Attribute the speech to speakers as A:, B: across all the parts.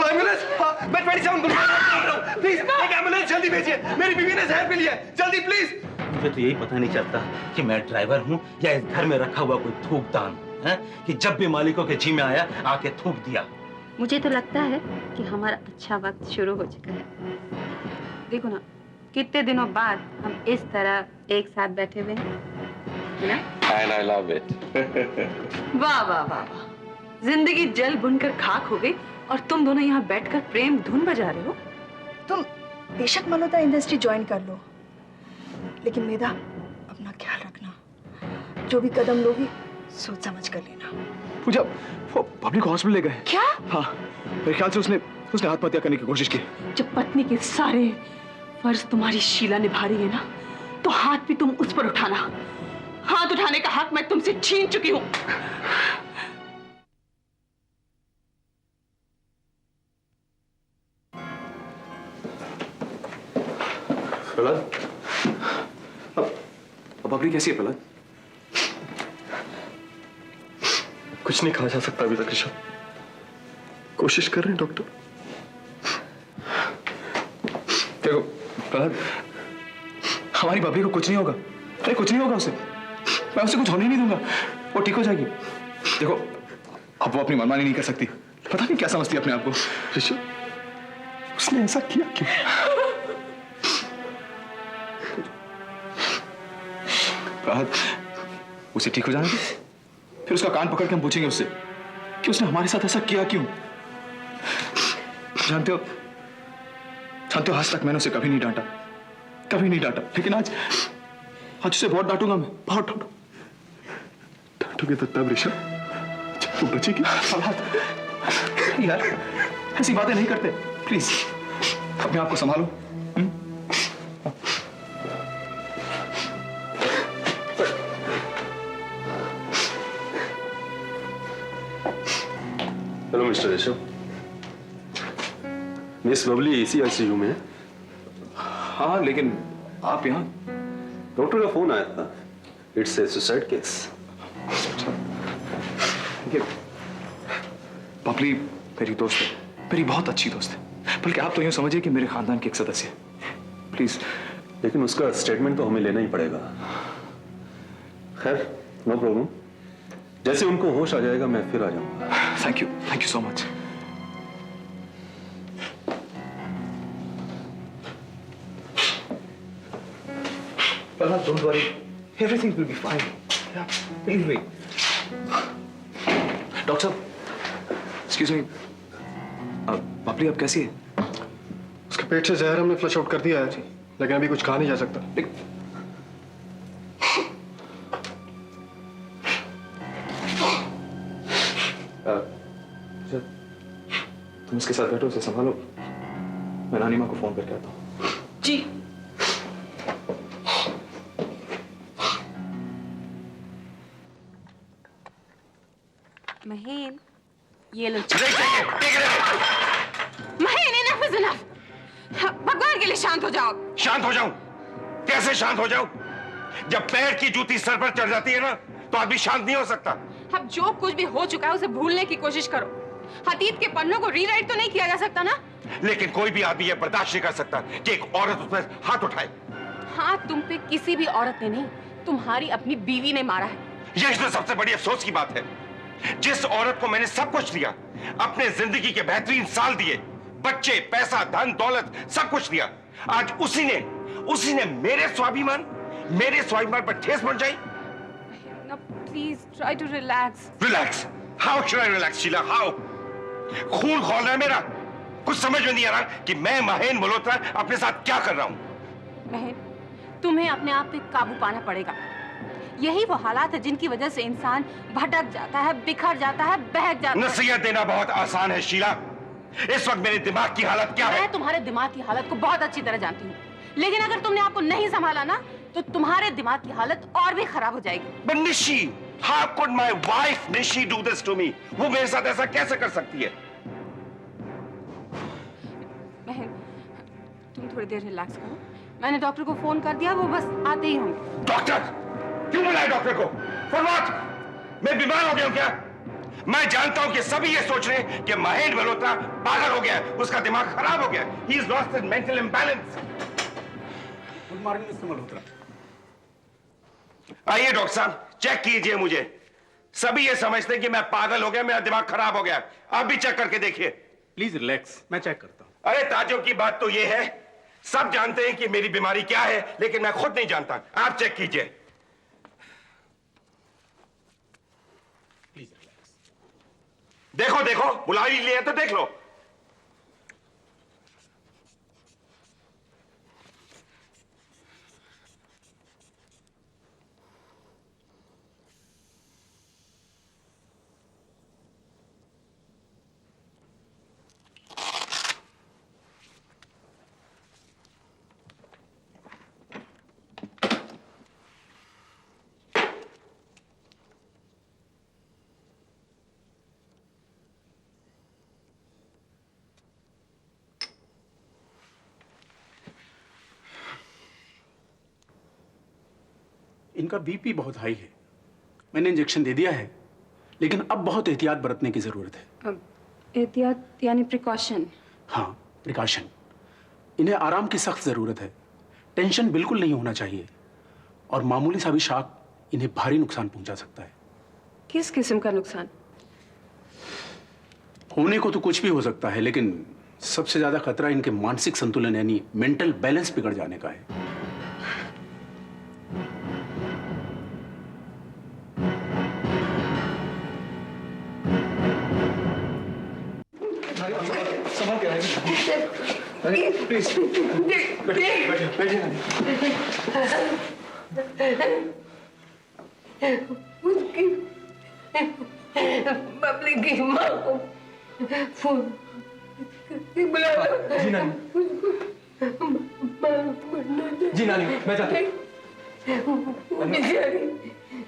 A: Hello ambulance, मैं 27 बुला रहा हूँ, प्लीज एक एम्बुलेंस जल्दी भेजिए, मेरी बीवी ने जहर पी लिया है, जल्दी प्लीज।
B: मुझे तो यही पता नहीं चलता कि मैं ड्राइवर हूँ या इस घर में रखा हुआ कोई थूकदान है कि जब भी मालिकों के जी में आया आके थूक दिया।
C: मुझे तो लगता है कि हमारा अच्छा वक्त शुरू हो चुका है। देखो ना, कितने दिनों बाद हम इस तरह एक साथ बैठे हुए हैं ना?
A: And I love it.
C: वाह वाह वाह वाह, जिंदगी जल बुनकर खाक हो गई और तुम दोनों यहाँ बैठकर प्रेम धुन बजा रहे हो।
D: तुम बेशक मल्होत्रा इंडस्ट्री ज्वाइन कर लो, लेकिन मेधा अपना ख्याल रखना। जो भी कदम लोगी सोच समझ कर लेना।
E: पूजा, वो पब्लिक हॉस्पिटल ले गए।
D: क्या?
E: हाँ, मेरे ख्याल से उसने आत्महत्या करने की कोशिश की।
C: जब पत्नी के सारे फर्ज तुम्हारी शीला निभा रही है ना, तो हाथ भी तुम उस पर उठाना। हाथ उठाने का हक मैं तुमसे छीन चुकी हूँ।
E: प्रहलाद, अब अपनी कैसी है प्रहलाद?
F: कुछ नहीं कहा जा सकता अभी तक ऋषभ, कोशिश कर रहे हैं डॉक्टर।
E: देखो प्रहलाद, हमारी बबली को कुछ नहीं होगा। अरे कुछ नहीं होगा उसे, मैं उसे कुछ होने नहीं दूंगा, वो ठीक हो जाएगी। देखो अब वो अपनी मनमानी नहीं कर सकती, पता नहीं क्या समझती है अपने आप को।
F: ऋषभ, उसने ऐसा किया क्यों?
E: प्रहलाद, उसे ठीक हो जाने दे, फिर उसका कान पकड़ के हम पूछेंगे उससे कि उसने हमारे साथ ऐसा किया क्यों। जानते हो आज तक मैंने उसे कभी नहीं डांटा, कभी नहीं डांटा, लेकिन आज उसे बहुत डांटूंगा मैं, बहुत डांटूंगा।
F: डांटोगे तो तब ऋषभ जब तू बचेगी।
E: यार ऐसी बातें नहीं करते, प्लीज अपने आप को संभालो।
F: Hello mister Rishabh, miss Babli AC ICU में है।
E: हाँ, लेकिन आप यहाँ?
F: डॉक्टर का फोन आया था, it's a suicide case.
E: Babli मेरी दोस्त है, मेरी बहुत अच्छी दोस्त है, बल्कि आप तो यूं समझिए कि मेरे खानदान के एक सदस्य है। प्लीज।
F: लेकिन उसका स्टेटमेंट तो हमें लेना ही पड़ेगा। खैर, नो प्रॉब्लम, जैसे उनको होश आ जाएगा मैं फिर आ जाऊंगा।
E: Thank you so much. Don't worry, everything will be fine. Yeah, please wait. Doctor साहब, एक्सक्यूज मी, बबली अब कैसी है?
F: उसके पेट से जहर हमने फ्लश आउट कर दिया है, लेकिन अभी कुछ कहा नहीं जा सकता।
E: तुम इसके साथ बैठो, उसे संभालो, मैं नानी माँ को फोन करके आता हूँ।
C: जी। महीन, ये लो। महीन, इनफ इज इनफ। भगवान के लिए शांत हो जाओ।
A: शांत हो जाऊं? कैसे शांत हो जाऊं? जब पैर की जूती सर पर चढ़ जाती है ना, तो आदमी शांत नहीं हो सकता।
C: अब जो कुछ भी हो चुका है उसे भूलने की कोशिश करो। अतीत के पन्नों को रीराइट तो नहीं किया जा सकता ना?
A: लेकिन कोई भी आदमी यह बर्दाश्त नहीं कर सकता कि एक औरत उस पर हाथ उठाए।
C: हाथ तुम पे किसी भी औरत ने नहीं, तुम्हारी अपनी बीवी ने मारा है।
A: यह तो सबसे बड़ी अफसोस की बात है। जिस औरत को मैंने सब कुछ दिया, अपने जिंदगी के बेहतरीन साल दिए, बच्चे, पैसा, धन, दौलत, सब कुछ दिया, आज उसी ने मेरे स्वाभिमान पर ठेस पहुंचाई।
C: Please try to relax.
A: Relax? How should I relax Sheila? How? खून खौल रहा है मेरा। कुछ समझ में नहीं आ रहा कि मैं महेन मल्होत्रा अपने साथ क्या कर रहा हूं।
C: महेन, तुम्हें अपने आप पे काबू पाना पड़ेगा। यही वो हालात है जिनकी वजह से इंसान भटक जाता है, बिखर जाता है, बहक जाता है।
A: नसीहत देना बहुत आसान है शीला। इस वक्त मेरे दिमाग की हालत क्या है?
C: मैं तुम्हारे दिमाग की हालत को बहुत अच्छी तरह जानती हूँ, लेकिन अगर तुमने आपको नहीं संभाला ना, तो तुम्हारे दिमाग की हालत और भी खराब हो जाएगी।
A: But Nishi, how could my wife Nishi do this to me? वो मेरे साथ ऐसा कैसे कर सकती है?
C: बहन, तुम थोड़ी देर रिलैक्स करो। मैंने डॉक्टर को फोन कर दिया, वो बस आते ही होंगे।
A: डॉक्टर? क्यों बुलाए डॉक्टर को? For what? मैं बीमार हो गया हूं क्या? मैं जानता हूं कि सभी ये सोच रहे हैं कि महेंद्र मल्होत्रा पागल हो गया है, उसका दिमाग खराब हो गया है। He is lost in mental imbalance.
G: Good morning mister Malhotra.
A: आइए डॉक्टर साहब, चेक कीजिए मुझे। सभी ये समझते हैं कि मैं पागल हो गया, मेरा दिमाग खराब हो गया। आप भी चेक करके देखिए।
G: प्लीज रिलैक्स, मैं चेक करता हूँ।
A: अरे ताज्जुब की बात तो ये है, सब जानते हैं कि मेरी बीमारी क्या है, लेकिन मैं खुद नहीं जानता। आप चेक कीजिए।
G: Please relax.
A: देखो देखो, बुला ही लिया तो देख लो।
G: इनका बीपी बहुत हाई है। मैंने इंजेक्शन दे दिया है, लेकिन अब बहुत एहतियात बरतने की जरूरत है।
C: अब एहतियात यानी प्रिकॉशन?
G: हाँ, प्रिकॉशन। इन्हें आराम की सख्त जरूरत है। टेंशन बिल्कुल नहीं होना चाहिए, और मामूली सा भी शॉक इन्हें भारी नुकसान पहुंचा सकता है।
C: किस किस्म का नुकसान?
G: होने को तो कुछ भी हो सकता है, लेकिन सबसे ज्यादा खतरा इनके मानसिक संतुलन यानी मेंटल बैलेंस बिगड़ जाने का है।
H: बबली की माँ को फोन बुला लो।
F: जी नानी। जी नानी, मैं जाता हूँ।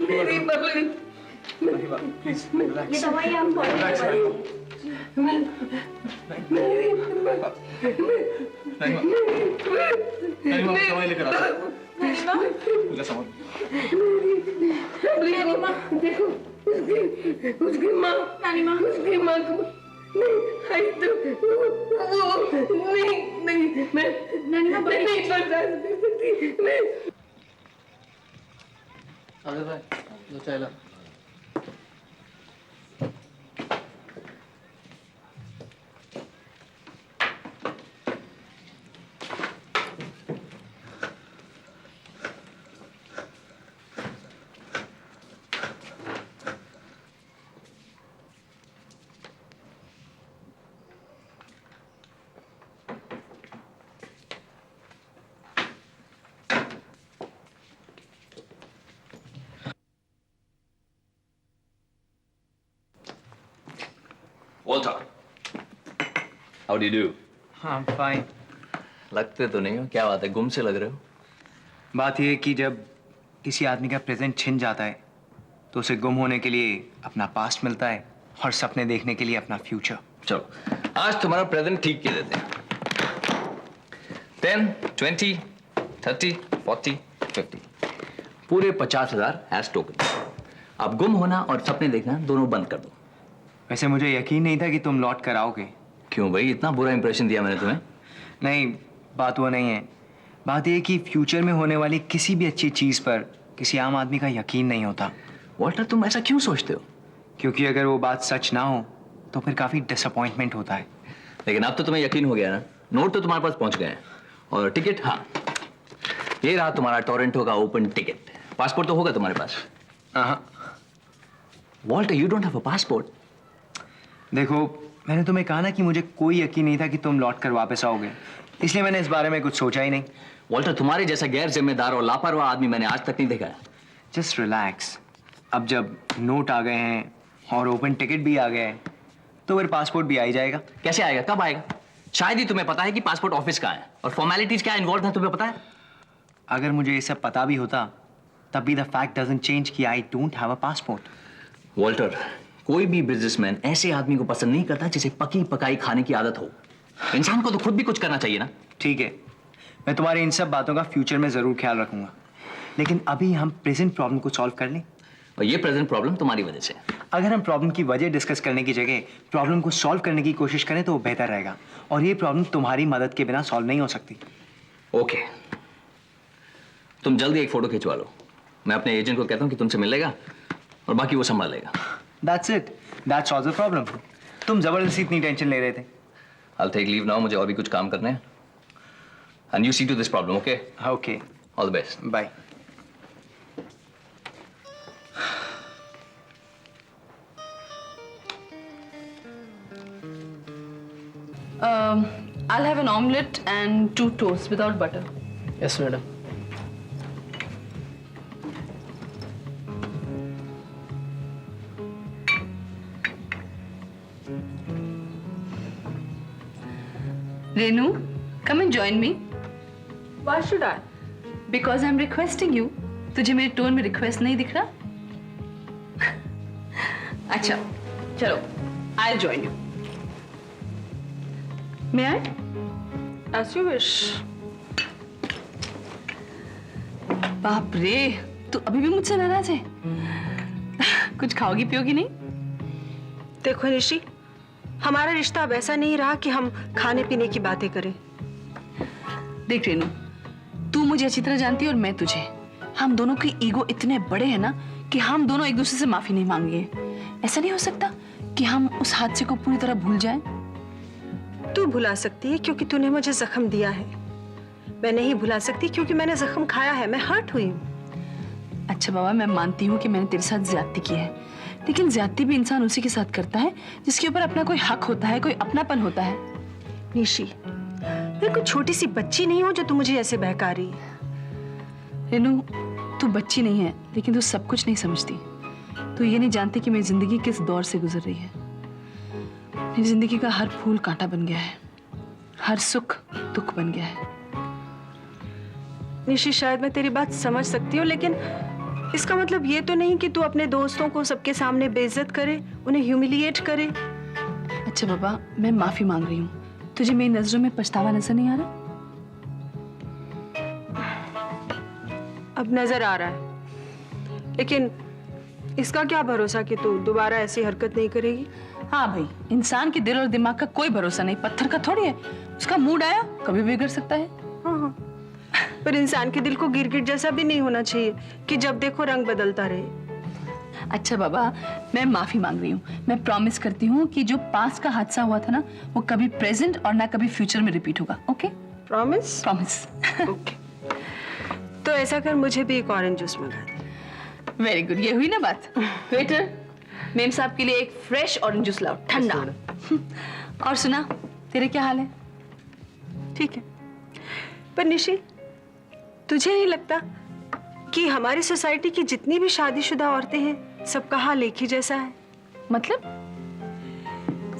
H: मेरी बबली,
F: प्लीज रिलैक्स।
H: ये दवाई हम
F: दवाई लेकर आता हूँ।
H: मेरी माँ देखो, उसकी माँ, नानी माँ, उसकी माँ को नहीं, तो वो नहीं, मैं नानी माँ नहीं बर्दाश्त कर सकती। मैं
F: आगे भाई, दो चाय ला।
I: Walter, how do you do?
J: हाँ फाइन।
I: लगते तो नहीं हो, क्या बात है, गुम से लग रहे हो।
J: बात यह है कि जब किसी आदमी का प्रेजेंट छिन जाता है तो उसे गुम होने के लिए अपना पास्ट मिलता है और सपने देखने के लिए अपना फ्यूचर।
I: चलो, आज तुम्हारा प्रेजेंट ठीक किए देते हैं। 10, 20, 30, 40, 50, पूरे 50,000 एज टोकन। अब गुम होना और सपने देखना दोनों बंद कर दो।
J: वैसे मुझे यकीन नहीं था कि तुम लौट कर आओगे।
I: क्यों भाई, इतना बुरा इंप्रेशन दिया मैंने तुम्हें?
J: नहीं, बात वो नहीं है। बात यह है कि फ्यूचर में होने वाली किसी भी अच्छी चीज़ पर किसी आम आदमी का यकीन नहीं होता।
I: वॉल्टर, तुम ऐसा क्यों सोचते हो?
J: क्योंकि अगर वो बात सच ना हो तो फिर काफ़ी डिसअपॉइंटमेंट होता है।
I: लेकिन अब तो तुम्हें यकीन हो गया ना, नोट तो तुम्हारे पास पहुंच गए हैं और टिकट, हाँ ये रहा तुम्हारा टोरंटो का ओपन टिकट। पासपोर्ट तो होगा तुम्हारे पास? Walter, you don't have a passport.
J: देखो, मैंने तुम्हें कहा ना कि मुझे कोई यकीन नहीं था कि तुम लौट कर वापस आओगे, इसलिए मैंने इस बारे में कुछ सोचा ही नहीं।
I: वॉल्टर, तुम्हारे जैसा गैर जिम्मेदार और लापरवाह आदमी मैंने आज तक नहीं देखा है।
J: Just relax. अब जब नोट आ गए हैं और ओपन टिकट भी आ गया है तो फिर पासपोर्ट भी आ ही जाएगा।
I: कैसे आएगा, कब आएगा? शायद ही तुम्हें पता है कि पासपोर्ट ऑफिस कहाँ है और फॉर्मेलिटीज क्या इन्वॉल्व है, तुम्हें पता है?
J: अगर मुझे ये सब पता भी होता तब भी द फैक्ट डजंट चेंज कि I don't have a passport.
I: Walter, कोई भी बिजनेसमैन ऐसे आदमी को पसंद नहीं करता जिसे पकी पकाई खाने की आदत हो। इंसान को तो खुद भी कुछ करना चाहिए ना।
J: ठीक है, मैं तुम्हारी इन सब बातों का फ्यूचर में जरूर ख्याल रखूंगा, लेकिन अभी हम प्रेजेंट प्रॉब्लम को सॉल्व कर लें।
I: और ये प्रेजेंट प्रॉब्लम तुम्हारी वजह से।
J: अगर हम प्रॉब्लम की वजह डिस्कस करने की जगह प्रॉब्लम को सॉल्व करने की कोशिश करें तो वो बेहतर रहेगा, और ये प्रॉब्लम तुम्हारी मदद के बिना सॉल्व नहीं हो सकती।
I: ओके, तुम जल्दी एक फोटो खिंचवा लो, मैं अपने एजेंट को कहता हूँ कि तुमसे मिलेगा और बाकी वो संभाल लेगा।
J: That's it, that solves the problem. तुम जबरदस्ती इतनी टेंशन ले रहे थे।
I: I'll take leave now, मुझे और भी कुछ काम करने हैं। And you see to this problem, okay?
J: Okay,
I: All the best.
J: Bye.
H: I'll have an omelette and 2 toasts without butter.
F: Yes madam.
H: Renu, come and join me.
C: Why should I?
H: Because I'm requesting you. तुझे मेरे tone में request नहीं दिख रहा? अच्छा, चलो, I'll join you. May I?
C: As you wish.
H: बाप रे, तू अभी भी मुझसे नाराज है? कुछ खाओगी पियोगी नहीं?
D: देखो ऋषि, हमारा रिश्ता अब ऐसा नहीं रहा कि हम खाने पीने की बातें करें।
H: देख रेनू, तू मुझे अच्छी तरह जानती है और मैं तुझे। हम दोनों के ईगो इतने बड़े हैं ना कि हम दोनों एक दूसरे से माफी नहीं मांगेंगे। ऐसा नहीं हो सकता कि हम उस हादसे को पूरी तरह भूल जाएं।
D: तू भुला सकती है क्योंकि तूने मुझे जख्म दिया है। मैं नहीं भुला सकती क्योंकि मैंने जख्म खाया है, मैं हर्ट हुई हूँ।
H: अच्छा बाबा, मैं मानती हूँ कि मैंने तेरे साथ ज्यादती की है, लेकिन ज्यादती भी इंसान उसी के साथ करता है जिसके ऊपर अपना कोई हक होता है, कोई अपनापन होता है।
D: निशी, मैं कोई छोटी सी बच्ची नहीं हूँ जो तू मुझे ऐसे बहका रही है।
H: रेनू, तू बच्ची नहीं है, लेकिन तू सब कुछ नहीं समझती। तू ये नहीं जानती कि मेरी जिंदगी किस दौर से गुजर रही है। मेरी जिंदगी का हर फूल कांटा बन गया है, हर सुख दुख बन गया है।
D: निशी, शायद मैं तेरी बात समझ सकती हूँ, लेकिन इसका मतलब ये तो नहीं कि तू अपने दोस्तों को सबके सामने बेइज्जत करे, उन्हें ह्यूमिलिएट करे।
H: अच्छा बाबा, मैं माफी मांग रही हूँ। तुझे मेरी नजरों में पछतावा नजर नहीं आ रहा?
D: अब नजर आ रहा है, लेकिन इसका क्या भरोसा कि तू दोबारा ऐसी हरकत नहीं करेगी।
H: हाँ भाई, इंसान के दिल और दिमाग का कोई भरोसा नहीं, पत्थर का थोड़ी है। उसका मूड आया कभी भी बिगड़ सकता है।
D: हाँ, पर इंसान के दिल को गिरगिट जैसा भी नहीं होना चाहिए कि जब देखो रंग बदलता रहे।
H: अच्छा बाबा, मैं माफी मांग रही हूँ। मैं प्रॉमिस करती हूँ कि जो पास का हादसा हुआ था ना, वो कभी प्रेजेंट और ना कभी फ्यूचर में रिपीट होगा। ओके?
D: प्रॉमिस?
H: प्रॉमिस।
D: ओके। तो ऐसा कर, मुझे भी एक ऑरेंज जूस मंगा दे।
H: वेरी गुड, ये हुई ना बात। वेटर, मेम साहब के लिए एक फ्रेश ऑरेंज जूस लाओ, ठंडा। और सुना, तेरे क्या हाल है?
D: ठीक है, पर निशी, तुझे नहीं लगता कि हमारी सोसाइटी की जितनी भी शादीशुदा औरतें हैं, सबका हाल एक ही जैसा है?
H: मतलब?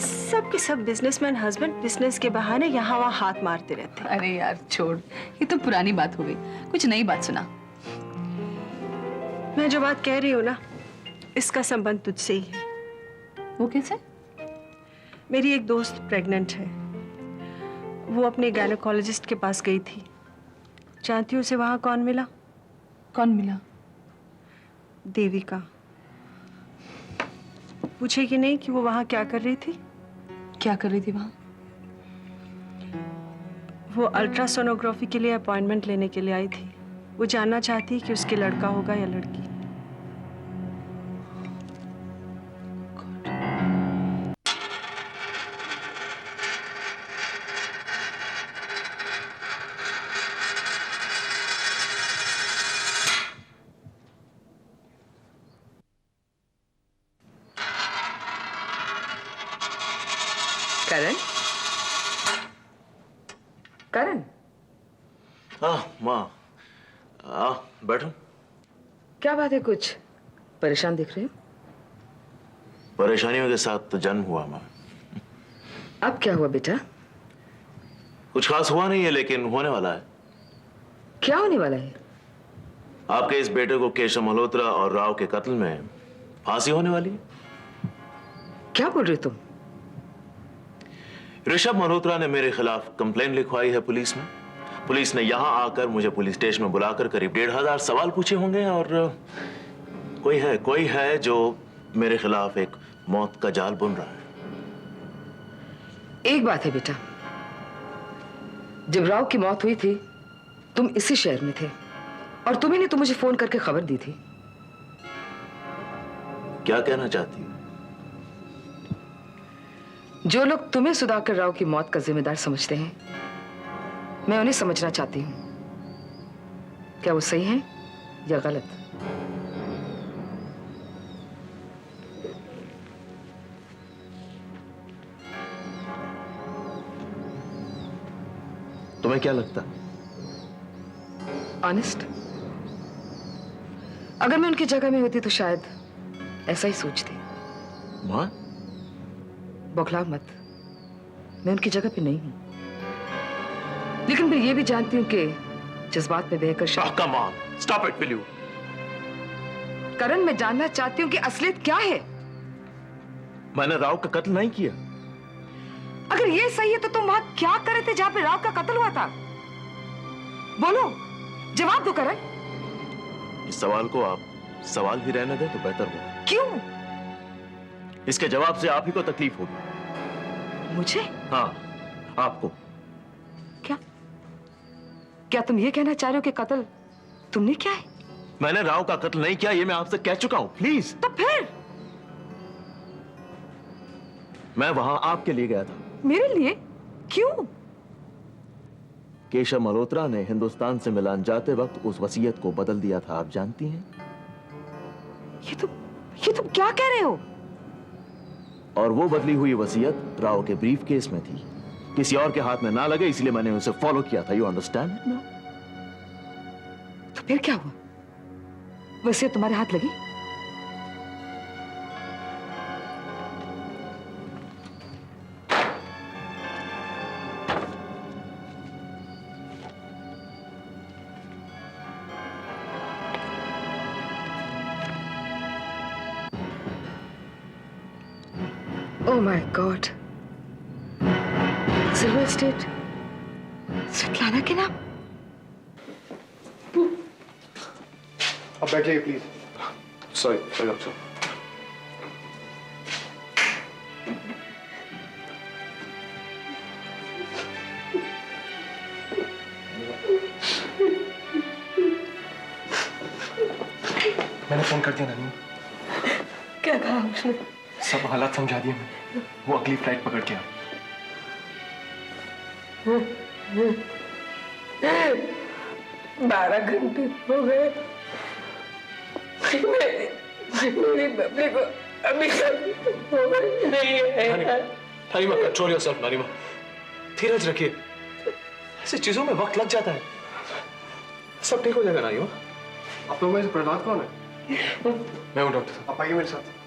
D: सब के सब बिजनेसमैन हस्बैंड बिजनेस के बहाने यहाँ वहाँ हाथ मारते रहते हैं।
H: अरे यार छोड़, ये तो पुरानी बात हो गई, कुछ नई बात सुना।
D: मैं जो बात कह रही हूँ ना, इसका संबंध तुझसे ही है।
H: वो कैसे?
D: मेरी एक दोस्त प्रेग्नेंट है। वो अपने गायनेकोलॉजिस्ट के पास गई थी। जानती हो उसे वहां कौन मिला?
H: कौन मिला?
D: देविका। पूछेगी नहीं कि वो वहां क्या कर रही थी?
H: क्या कर रही थी वहां?
D: वो अल्ट्रासोनोग्राफी के लिए अपॉइंटमेंट लेने के लिए आई थी। वो जानना चाहती है कि उसके लड़का होगा या लड़की।
K: करण? करण?
F: माँ, बैठो।
K: क्या बात है, कुछ परेशान दिख रहे हो?
F: परेशानियों के साथ तो जन्म हुआ माँ।
K: अब क्या हुआ बेटा?
F: कुछ खास हुआ नहीं है, लेकिन होने वाला है।
K: क्या होने वाला है?
F: आपके इस बेटे को केशव मल्होत्रा और राव के कत्ल में फांसी होने वाली है।
K: क्या बोल रहे हो तुम?
F: ऋषभ मल्होत्रा ने मेरे खिलाफ कंप्लेंट लिखवाई है पुलिस में। पुलिस ने यहां आकर मुझे पुलिस स्टेशन में बुलाकर करीब 1500 सवाल पूछे होंगे और
L: कोई है जो मेरे खिलाफ एक मौत का जाल बुन रहा है।
K: एक बात है बेटा, जब राव की मौत हुई थी तुम इसी शहर में थे और तुम्ही ने तो मुझे फोन करके खबर दी थी।
L: क्या कहना चाहती हो?
K: जो लोग तुम्हें सुधाकर राव की मौत का जिम्मेदार समझते हैं, मैं उन्हें समझना चाहती हूं। क्या वो सही है या गलत?
L: तुम्हें क्या लगता?
K: ऑनेस्ट, अगर मैं उनकी जगह में होती तो शायद ऐसा ही सोचती।
L: मां,
K: बौखलाओ मत, मैं उनकी जगह पे नहीं हूं, लेकिन मैं ये भी जानती हूं कि जज्बात में बहकर
L: come on, stop it will you.
K: Karan, मैं जानना चाहती हूं कि असलियत क्या है।
L: मैंने राव का कत्ल नहीं किया।
K: अगर ये सही है तो तुम वहां क्या कर रहे थे जहां पे राव का कत्ल हुआ था? बोलो, जवाब दो करण।
L: इस सवाल को आप सवाल ही रहने दें तो बेहतर होगा।
K: क्यों?
L: इसके जवाब से आप ही को तकलीफ होगी।
K: मुझे?
L: हाँ, आपको।
K: क्या तुम ये कहना चाह रहे हो कि कत्ल तुमने किया है?
L: मैंने राव का कत्ल नहीं किया, ये मैं आपसे कह चुका हूं। प्लीज।
K: तो फिर?
L: मैं वहां आपके लिए गया था।
K: मेरे लिए? क्यों?
L: केशव मल्होत्रा ने हिंदुस्तान से मिलान जाते वक्त उस वसीयत को बदल दिया था, आप जानती हैं?
K: ये तुम क्या कह रहे हो?
L: और वो बदली हुई वसीयत राव के ब्रीफ केस में थी, किसी और के हाथ में ना लगे, इसलिए मैंने उसे फॉलो किया था। You understand?
K: तो फिर क्या हुआ? वसीयत तुम्हारे हाथ लगी? Oh my God! Silver state, Svetlana के नाम?
F: अब बैठ जाइए प्लीज। सॉरी डॉक्टर साहब। मैंने फोन कर दिया नानी।
H: क्या कहा उसने?
F: सब हालात समझा दिए मैंने। वो अगली फ्लाइट पकड़ के आ।
H: 12 घंटे हो गए। मेरी बबली को अभी तक होश नहीं है।
F: नानीमा, कंट्रोल योरसेल्फ नानीमा। धीरज रखिए, ऐसी चीजों में वक्त लग जाता है। सब ठीक हो जाएगा नानीमा। आप लोगों में से प्रहलाद कौन है? मैं हूँ डॉक्टर साहब। आप आइए मेरे साथ।